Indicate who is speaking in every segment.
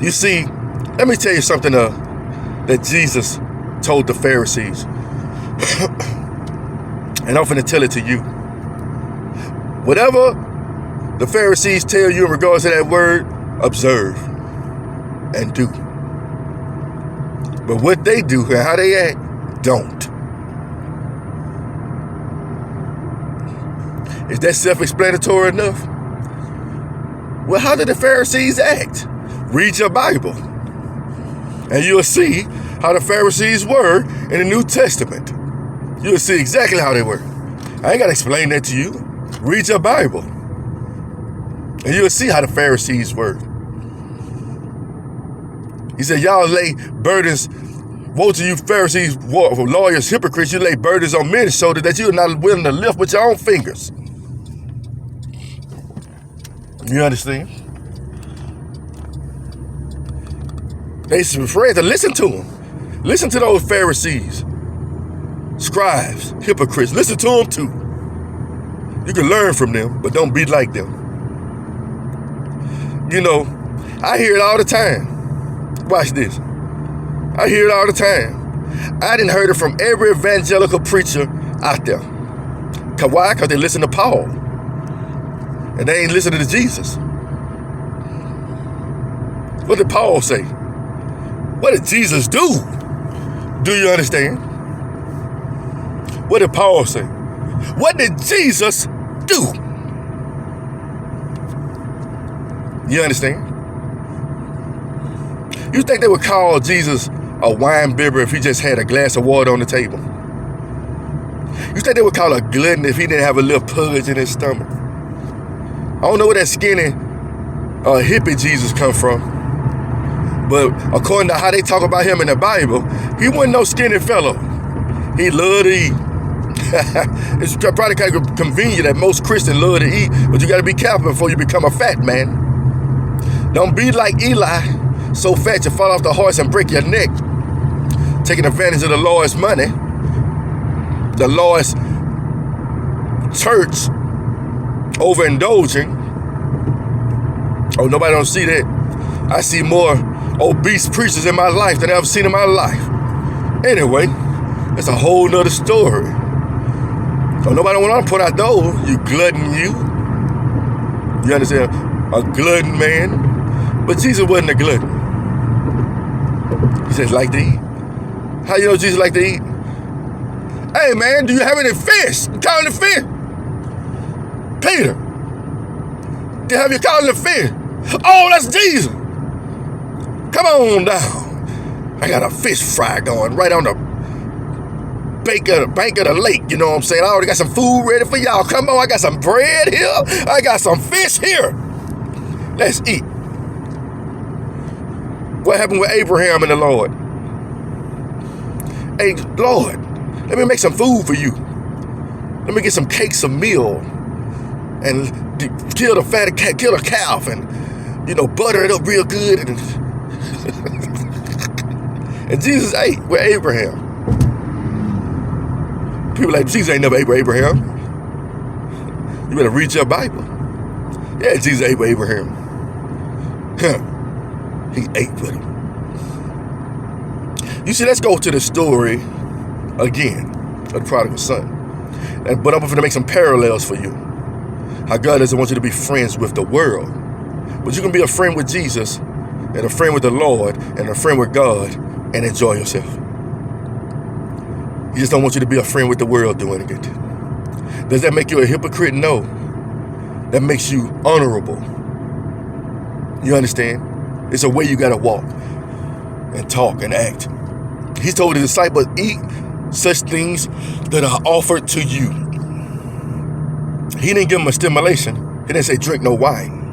Speaker 1: You see, let me tell you something that Jesus told the Pharisees. And I'm going to tell it to you. Whatever the Pharisees tell you in regards to that word, observe and do. But what they do and how they act, don't. Is that self-explanatory enough? Well, how did the Pharisees act? Read your Bible, and you'll see how the Pharisees were in the New Testament. You'll see exactly how they were. I ain't got to explain that to you. Read your Bible, and you'll see how the Pharisees were. He said, y'all lay burdens. Woe to you Pharisees, lawyers, hypocrites, you lay burdens on men's shoulders that you are not willing to lift with your own fingers. You understand? They afraid to listen to them. Listen to those Pharisees, scribes, hypocrites. Listen to them too. You can learn from them, but don't be like them. You know, I hear it all the time. Watch this. I hear it all the time. I done heard it from every evangelical preacher out there. Why? Because they listen to Paul. And they ain't listening to Jesus. What did Paul say? What did Jesus do? Do you understand? What did Paul say? What did Jesus do? You understand? You think they would call Jesus a wine bibber if he just had a glass of water on the table? You think they would call a glutton if he didn't have a little pudge in his stomach? I don't know where that skinny hippie Jesus come from, but according to how they talk about him in the Bible, he wasn't no skinny fellow. He loved to eat. It's probably kind of convenient that most Christians love to eat, but you got to be careful before you become a fat man. Don't be like Eli, so fat you fall off the horse and break your neck, taking advantage of the Lord's money, the Lord's church, overindulging. Oh, nobody don't see that. I see more obese preachers in my life than I've ever seen in my life. Anyway, that's a whole nother story. So nobody want to put out those. You glutton, you. You understand? A glutton man. But Jesus wasn't a glutton. He says, like to eat. How you know Jesus like to eat? Hey man, do you have any fish? You calling the fish? Peter, have you called the fish? Oh, that's Jesus. Come on down. I got a fish fry going right on the bank of the lake. You know what I'm saying? I already got some food ready for y'all. Come on, I got some bread here. I got some fish here. Let's eat. What happened with Abraham and the Lord? Hey, Lord, let me make some food for you. Let me get some cakes of meal and kill the calf and, butter it up real good. And Jesus ate with Abraham. People like, Jesus ain't never ate with Abraham. You better read your Bible. Yeah, Jesus ate with Abraham. He ate with him. You see, let's go to the story again of the prodigal son. But I'm going to make some parallels for you. How God doesn't want you to be friends with the world. But you can be a friend with Jesus and a friend with the Lord and a friend with God and enjoy yourself. He just don't want you to be a friend with the world doing it. Does that make you a hypocrite? No. That makes you honorable. You understand? It's a way you got to walk and talk and act. He told the disciples, eat such things that are offered to you. He didn't give them a stimulation. He didn't say drink no wine.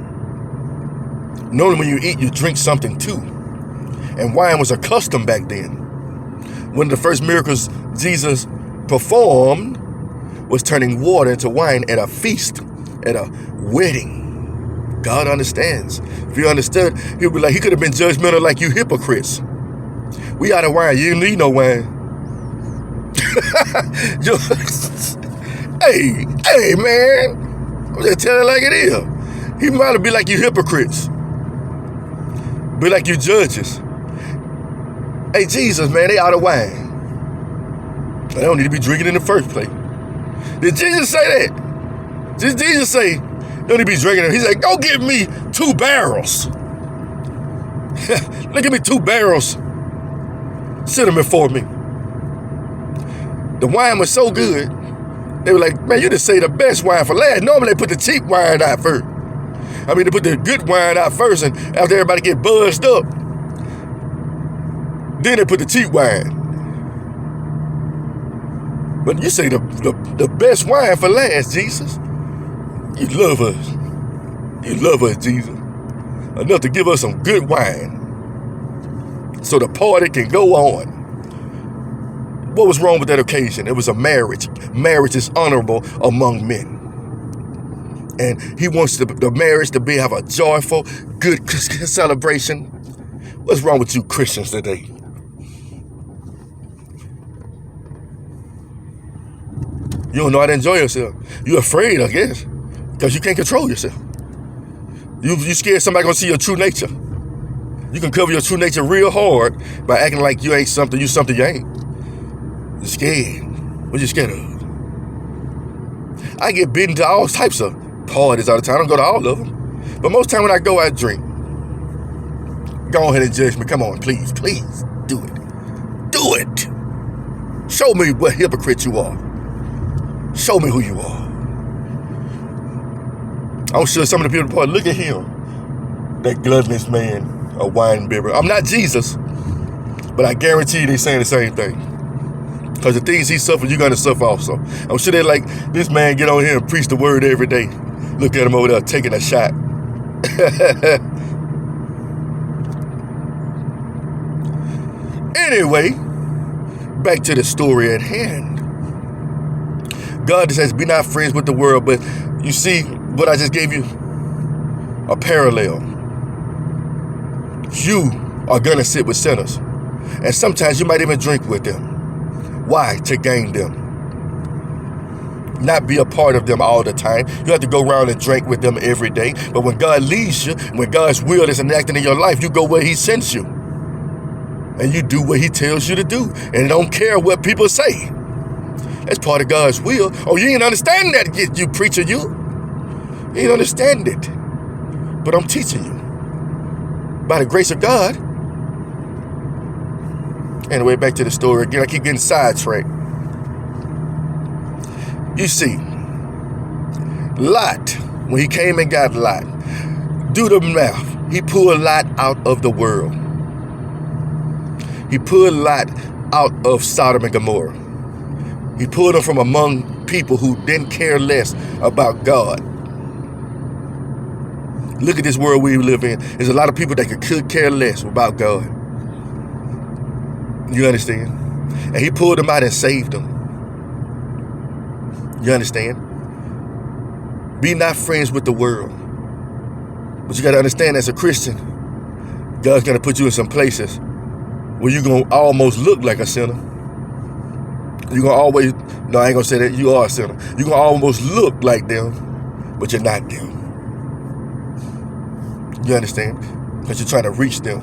Speaker 1: Normally when you eat, you drink something too. And wine was a custom back then. One of the first miracles Jesus performed was turning water into wine at a feast, at a wedding. God understands. If you understood, he would be like, he could have been judgmental like you hypocrites. We out of wine. You don't need no wine. Hey, man. I'm just telling it like it is. He might be like you hypocrites. Be like you judges. Hey, Jesus, man, they out of wine. They don't need to be drinking in the first place. Did Jesus say that? Did Jesus say, don't need to be drinking it? He said, go give me 2 barrels. Look at me, 2 barrels. Sit them before me. The wine was so good. They were like, man, you just say the best wine for last. Normally they put the cheap wine out first. I mean, they put the good wine out first, and after everybody get buzzed up, then they put the cheap wine. But you say the best wine for last, Jesus. You love us. You love us, Jesus. Enough to give us some good wine so the party can go on. What was wrong with that occasion? It was a marriage. Marriage is honorable among men. And he wants the marriage to have a joyful, good celebration. What's wrong with you Christians today? You don't know how to enjoy yourself. You're afraid, I guess, because you can't control yourself. You scared somebody gonna see your true nature. You can cover your true nature real hard by acting like you ain't something, you something you ain't. You're scared. What you scared of? I get bitten to all types of parties all the time. I don't go to all of them. But most time when I go, I drink. Go ahead and judge me. Come on, please, please, do it. Do it. Show me what hypocrite you are. Show me who you are. I'm sure some of the people probably look at him, that gluttonous man, a wine bibber. I'm not Jesus, but I guarantee you they're saying the same thing. Because the things he suffered, you're going to suffer also. I'm sure they're like, this man get on here and preach the word every day. Look at him over there taking a shot. Anyway, back to the story at hand. God says, be not friends with the world, but you see what I just gave you? A parallel. You are going to sit with sinners. And sometimes you might even drink with them. Why? To gain them. Not be a part of them all the time. You have to go around and drink with them every day. But when God leads you, when God's will is enacted in your life, you go where he sends you. And you do what he tells you to do. And don't care what people say. That's part of God's will. Oh, you ain't understand that, you preacher, you. You ain't understand it. But I'm teaching you. By the grace of God. Anyway, back to the story again. I keep getting sidetracked. You see, Lot, when he came and got Lot, do the math. He pulled Lot out of the world. He pulled Lot out of Sodom and Gomorrah. He pulled him from among people who didn't care less about God. Look at this world we live in. There's a lot of people that could care less about God. You understand? And he pulled them out and saved them. You understand? Be not friends with the world. But you got to understand, as a Christian, God's going to put you in some places where you're going to almost look like a sinner. You're going to always, no, I ain't going to say that. You are a sinner. You're going to almost look like them, but you're not them. You understand? Because you're trying to reach them.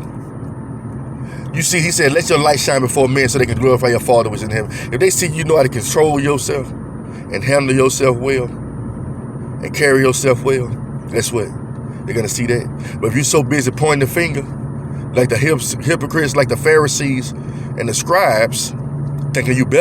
Speaker 1: You see, he said, let your light shine before men so they can glorify your Father which is in heaven. If they see you know how to control yourself and handle yourself well and carry yourself well, guess what? They're going to see that. But if you're so busy pointing the finger, like the hypocrites, like the Pharisees and the scribes, thinking you better,